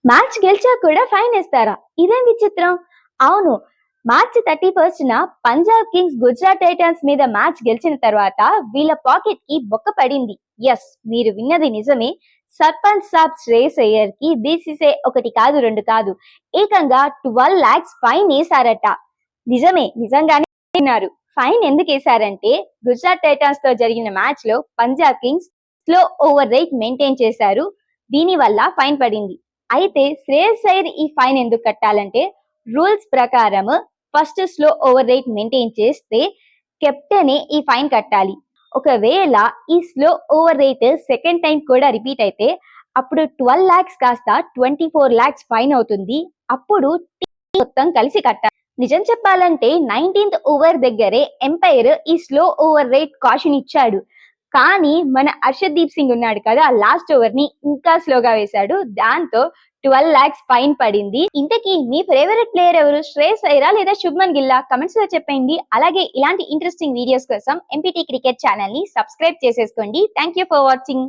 Match గెలిచాక కూడా fine ఇస్తారా? ఇదేం విచిత్రం. అవును, మార్చి 31న పంజాబ్ కింగ్స్ గుజరాత్ టైటన్స్ మీద మ్యాచ్ గెలిచిన తర్వాత వీళ్ళ పాకెట్ కి బొక్క పడింది. ఎస్, మీరు విన్నది నిజమే. సర్పంచ్ సాబ్ శ్రేయస్ అయ్యర్ కి బీసీసీఐ ఒకటి కాదు రెండు కాదు ఏకంగా 12 lakhs ఫైన్ వేశారట. నిజంగానే విన్నారు. ఫైన్ ఎందుకు వేశారంటే గుజరాత్ టైటన్స్ తో జరిగిన మ్యాచ్ లో Punjab Kings slow over rate maintain చేశారు. దీని వల్ల ఫైన్ పడింది. అయితే శ్రేయస్ అయ్యర్ ఈ ఫైన్ ఎందుకు కట్టాలంటే రూల్స్ ప్రకారం first slow over rate maintain చేస్తే కెప్టెనే ఈ ఫైన్ కట్టాలి. ఒకవేళ ఈ slow over rate second time కూడా రిపీట్ అయితే అప్పుడు 12 lakhs కాస్త 24 lakhs ఫైన్ అవుతుంది. అప్పుడు మొత్తం కలిసి కట్టాలి. నిజం చెప్పాలంటే 19th ఓవర్ దగ్గరే ఎంపైర్ ఈ స్లో ఓవర్ రేట్ కాషన్ ఇచ్చాడు. కానీ మన హర్షదీప్ సింగ్ ఉన్నాడు కదా, లాస్ట్ ఓవర్ ని ఇంకా స్లోగా వేశాడు. దాంతో 12 lakhs ఫైన్ పడింది. ఇంతకీ మీ ఫేవరెట్ ప్లేయర్ ఎవరు? శ్రేయస్ అయ్యరా లేదా శుభ్మన్ గిల్లా? కమెంట్స్ లో చెప్పండి. అలాగే ఇలాంటి ఇంట్రెస్టింగ్ వీడియోస్ కోసం ఎంపీటీ క్రికెట్ ఛానల్ ని సబ్స్క్రైబ్ చేసేసుకోండి. Thank you for watching.